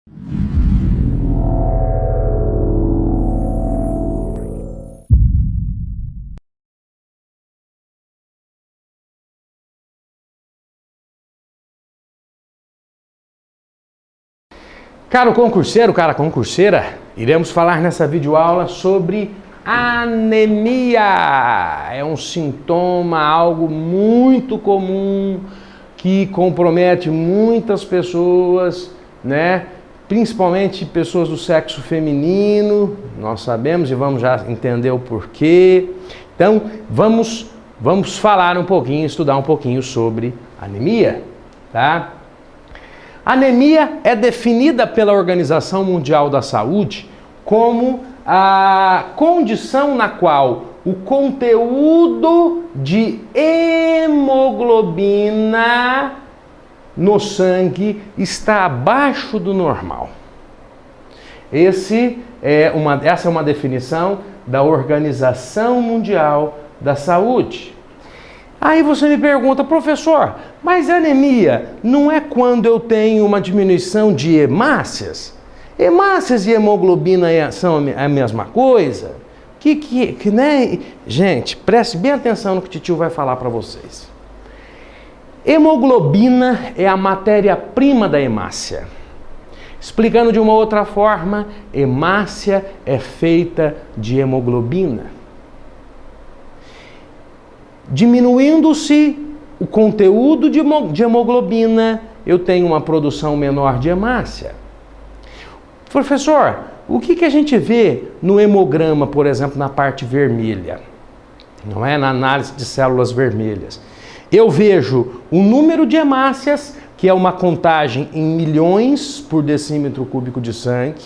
Caro concurseiro, cara concurseira, iremos falar nessa videoaula sobre anemia. É um sintoma, algo muito comum que compromete muitas pessoas, né? Principalmente pessoas do sexo feminino, nós sabemos e vamos já entender o porquê. Então, vamos falar um pouquinho, estudar um pouquinho sobre anemia, tá? Anemia é definida pela Organização Mundial da Saúde como a condição na qual o conteúdo de hemoglobina no sangue está abaixo do normal. Essa é uma definição da Organização Mundial da Saúde. Aí você me pergunta, professor, mas anemia não é quando eu tenho uma diminuição de hemácias? Hemácias e hemoglobina são a mesma coisa? Né? Gente, preste bem atenção no que o titio vai falar para vocês. Hemoglobina é a matéria-prima da hemácia. Explicando de uma outra forma, hemácia é feita de hemoglobina. Diminuindo-se o conteúdo de hemoglobina, eu tenho uma produção menor de hemácia. Professor, o que a gente vê no hemograma, por exemplo, na parte vermelha? Não é? Na análise de células vermelhas. Eu vejo o número de hemácias, que é uma contagem em milhões por decímetro cúbico de sangue.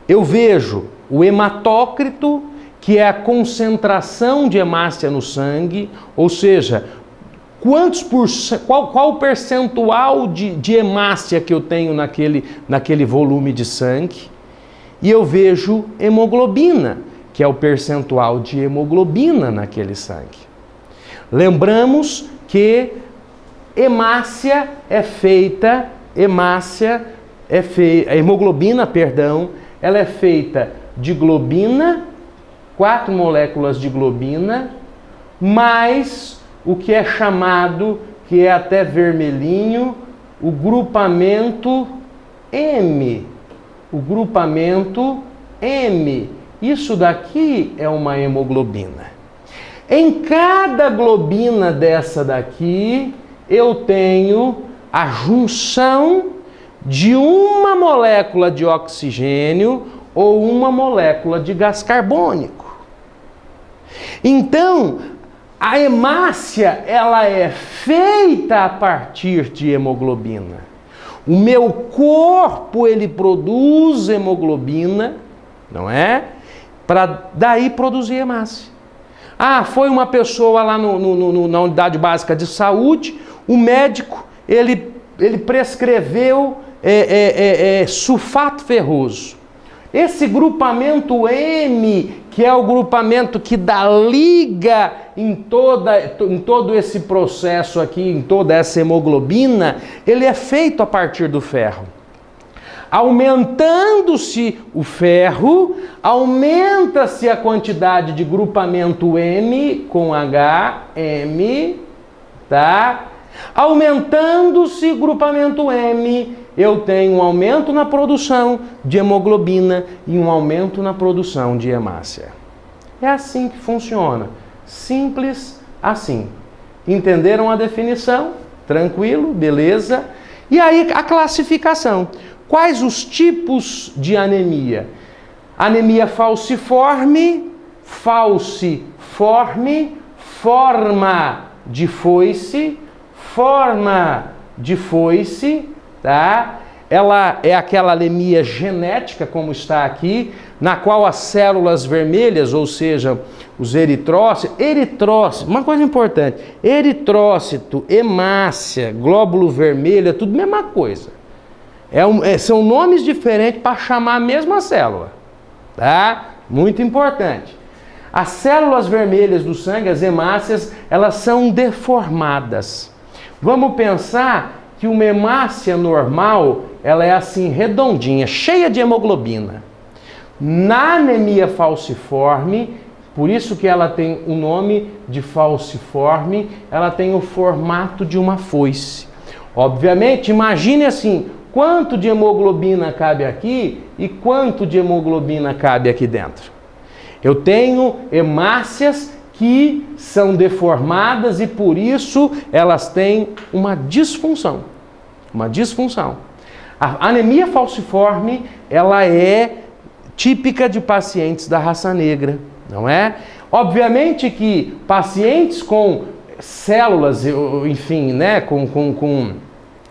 Eu vejo o hematócrito, que é a concentração de hemácia no sangue, ou seja, qual o percentual de hemácia que eu tenho naquele volume de sangue. E eu vejo hemoglobina, que é o percentual de hemoglobina naquele sangue. Lembramos que a hemoglobina, ela é feita de globina, 4 moléculas de globina, mais o que é chamado, que é até vermelhinho, o grupamento M. O grupamento M. Isso daqui é uma hemoglobina. Em cada globina dessa daqui, eu tenho a junção de uma molécula de oxigênio ou uma molécula de gás carbônico. Então, a hemácia, ela é feita a partir de hemoglobina. O meu corpo, ele produz hemoglobina, não é? Para daí produzir hemácia. Ah, foi uma pessoa lá na unidade básica de saúde, o médico, ele prescreveu sulfato ferroso. Esse grupamento M, que é o grupamento que dá liga em todo esse processo aqui, em toda essa hemoglobina, ele é feito a partir do ferro. Aumentando-se o ferro, aumenta-se a quantidade de grupamento M com H, M, tá? Aumentando-se o grupamento M, eu tenho um aumento na produção de hemoglobina e um aumento na produção de hemácia. É assim que funciona. Simples assim. Entenderam a definição? Tranquilo? Beleza? E aí a classificação. Quais os tipos de anemia? Anemia falciforme, falciforme, forma de foice, tá? Ela é aquela anemia genética, como está aqui, na qual as células vermelhas, ou seja, os eritrócitos, uma coisa importante, eritrócito, hemácia, glóbulo vermelho, é tudo a mesma coisa. São nomes diferentes para chamar a mesma célula, tá? Muito importante. As células vermelhas do sangue, as hemácias, elas são deformadas. Vamos pensar que uma hemácia normal, ela é assim, redondinha, cheia de hemoglobina. Na anemia falciforme, por isso que ela tem o nome de falciforme, ela tem o formato de uma foice. Obviamente, imagine assim, quanto de hemoglobina cabe aqui e quanto de hemoglobina cabe aqui dentro. Eu tenho hemácias que são deformadas e por isso elas têm uma disfunção. Uma disfunção. A anemia falciforme, ela é típica de pacientes da raça negra, não é? Obviamente que pacientes com células, enfim, né, com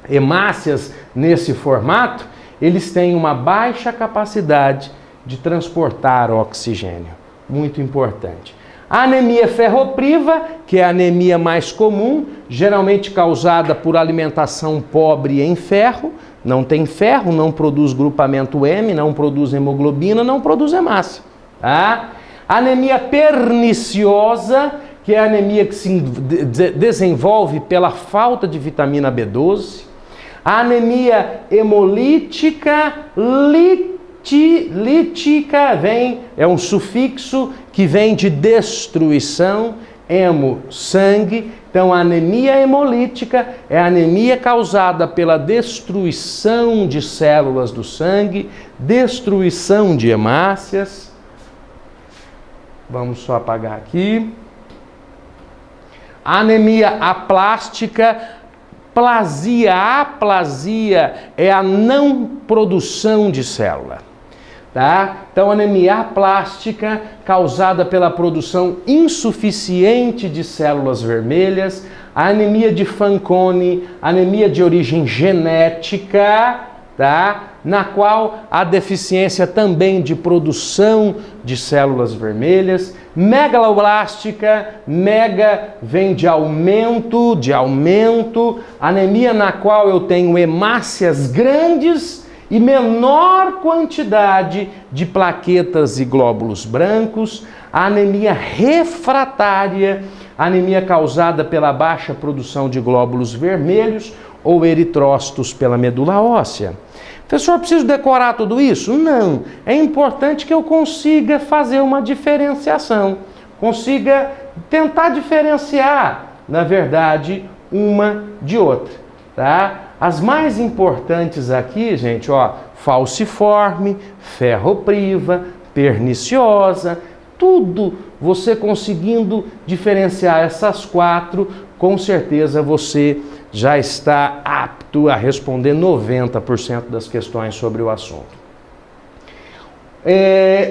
hemácias nesse formato, eles têm uma baixa capacidade de transportar oxigênio. Muito importante. A anemia ferropriva, que é a anemia mais comum, geralmente causada por alimentação pobre em ferro, não tem ferro, não produz grupamento M, não produz hemoglobina, não produz hemácia. Tá? Anemia perniciosa, que é a anemia que se desenvolve pela falta de vitamina B12. A anemia hemolítica, lítica é um sufixo que vem de destruição, hemo, sangue. Então, a anemia hemolítica é a anemia causada pela destruição de células do sangue, destruição de hemácias. Vamos só apagar aqui. Anemia aplástica, aplasia é a não produção de célula. Tá? Então, anemia aplástica causada pela produção insuficiente de células vermelhas, a anemia de Fanconi, anemia de origem genética, tá? Na qual há deficiência também de produção de células vermelhas, megaloblástica, mega vem de aumento, anemia na qual eu tenho hemácias grandes e menor quantidade de plaquetas e glóbulos brancos, a anemia refratária, anemia causada pela baixa produção de glóbulos vermelhos ou eritrócitos pela medula óssea. Professor, preciso decorar tudo isso? Não. É importante que eu consiga fazer uma diferenciação, consiga tentar diferenciar, na verdade, uma de outra, tá? As mais importantes aqui, gente, ó, falciforme, ferropriva, perniciosa, tudo você conseguindo diferenciar essas quatro, com certeza você já está apto a responder 90% das questões sobre o assunto.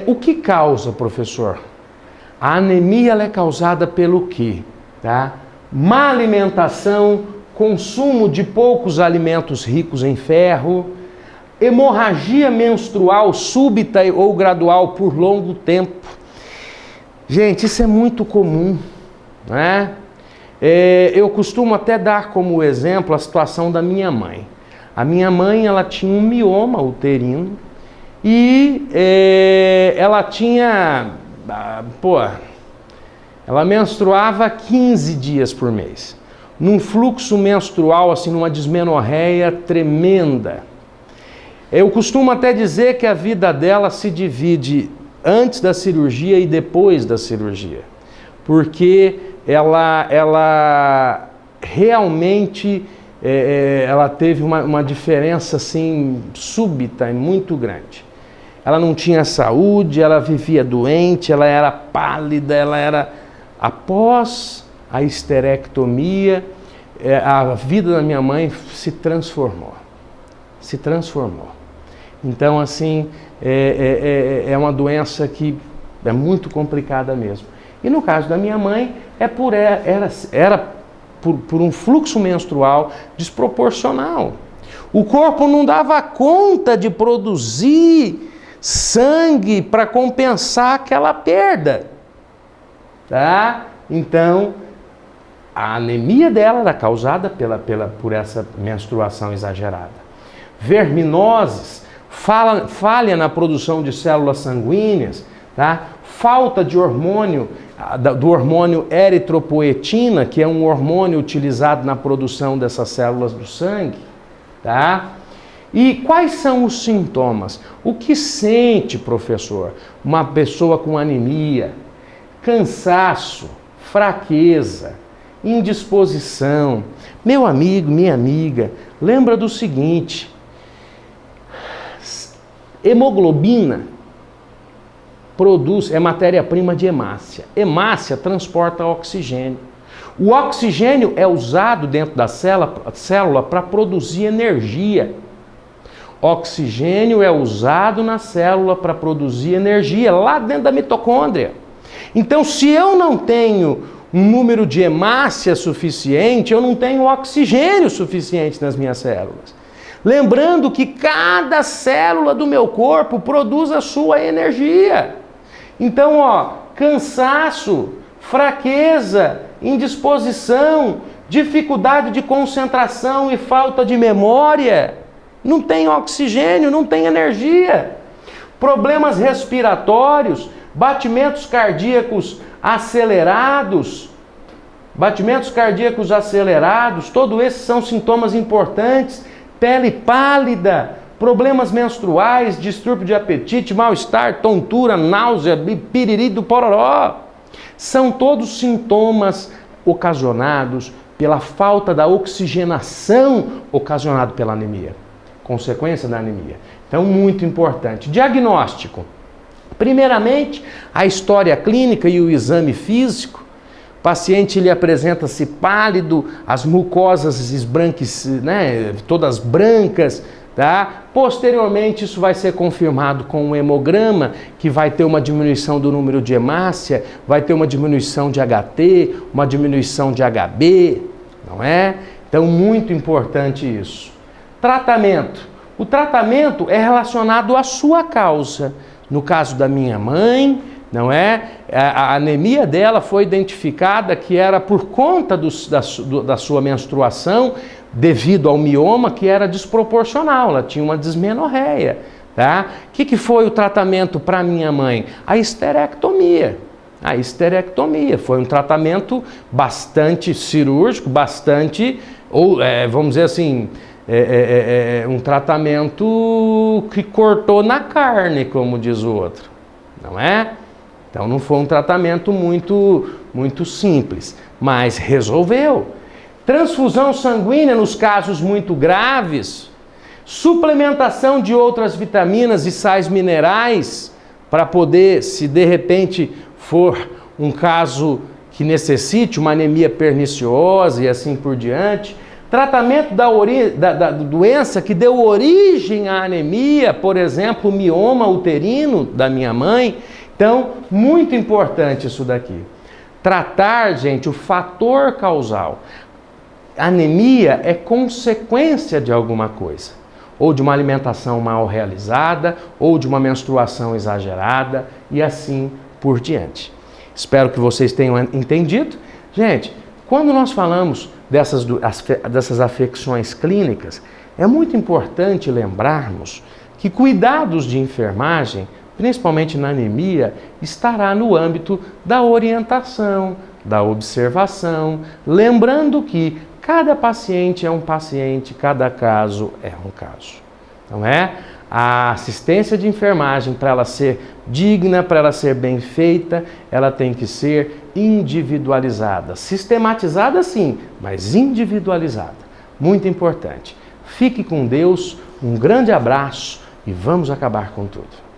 O que causa, professor? A anemia ela é causada pelo quê? Tá? Má alimentação, consumo de poucos alimentos ricos em ferro, hemorragia menstrual súbita ou gradual por longo tempo. Gente, isso é muito comum, né? Eu costumo até dar como exemplo a situação da minha mãe. A minha mãe, ela tinha um mioma uterino e ela tinha, ela menstruava 15 dias por mês, num fluxo menstrual, assim, numa dismenorreia tremenda. Eu costumo até dizer que a vida dela se divide antes da cirurgia e depois da cirurgia, porque ela realmente ela teve uma diferença assim súbita e muito grande. Ela não tinha saúde, ela vivia doente, ela era pálida, ela era... Após a histerectomia, a vida da minha mãe se transformou. Então, assim, é uma doença que é muito complicada mesmo. E no caso da minha mãe, era por um fluxo menstrual desproporcional. O corpo não dava conta de produzir sangue para compensar aquela perda. Tá? Então, a anemia dela era causada por essa menstruação exagerada. Verminoses, falha na produção de células sanguíneas, tá? Falta de hormônio, do hormônio eritropoetina, que é um hormônio utilizado na produção dessas células do sangue. tá? E quais são os sintomas? O que sente, professor, uma pessoa com anemia? Cansaço, fraqueza, indisposição. Meu amigo, minha amiga, lembra do seguinte: hemoglobina é matéria-prima de hemácia. Hemácia transporta oxigênio. O oxigênio é usado dentro da célula para produzir energia. Oxigênio é usado na célula para produzir energia lá dentro da mitocôndria. Então, se eu não tenho um número de hemácia suficiente, eu não tenho oxigênio suficiente nas minhas células. Lembrando que cada célula do meu corpo produz a sua energia. Então, cansaço, fraqueza, indisposição, dificuldade de concentração e falta de memória. Não tem oxigênio, não tem energia. Problemas respiratórios, batimentos cardíacos acelerados, todos esses são sintomas importantes. Pele pálida, problemas menstruais, distúrbio de apetite, mal-estar, tontura, náusea, piriri do pororó. São todos sintomas ocasionados pela falta da oxigenação ocasionada pela anemia, consequência da anemia. Então, muito importante. Diagnóstico. Primeiramente, a história clínica e o exame físico. O paciente ele apresenta-se pálido, as mucosas todas brancas, tá? Posteriormente, isso vai ser confirmado com um hemograma, que vai ter uma diminuição do número de hemácia, vai ter uma diminuição de HT, uma diminuição de HB, não é? Então, muito importante isso. Tratamento. O tratamento é relacionado à sua causa. No caso da minha mãe, não é? A anemia dela foi identificada que era por conta da sua menstruação, devido ao mioma, que era desproporcional, ela tinha uma dismenorreia, tá? O que foi o tratamento para minha mãe? A histerectomia. A histerectomia foi um tratamento bastante cirúrgico, vamos dizer assim, um tratamento que cortou na carne, como diz o outro, não é? Então não foi um tratamento muito simples, mas resolveu. Transfusão sanguínea nos casos muito graves, suplementação de outras vitaminas e sais minerais para poder, se de repente for um caso que necessite uma anemia perniciosa e assim por diante. Tratamento da doença que deu origem à anemia, por exemplo, o mioma uterino da minha mãe. Então, muito importante isso daqui. Tratar, gente, o fator causal. Anemia é consequência de alguma coisa, ou de uma alimentação mal realizada, ou de uma menstruação exagerada, e assim por diante. Espero que vocês tenham entendido. Gente, quando nós falamos dessas afecções clínicas, é muito importante lembrarmos que cuidados de enfermagem, principalmente na anemia, estará no âmbito da orientação, da observação, lembrando que cada paciente é um paciente, cada caso é um caso, não é? A assistência de enfermagem, para ela ser digna, para ela ser bem feita, ela tem que ser individualizada. Sistematizada sim, mas individualizada. Muito importante. Fique com Deus, um grande abraço e vamos acabar com tudo.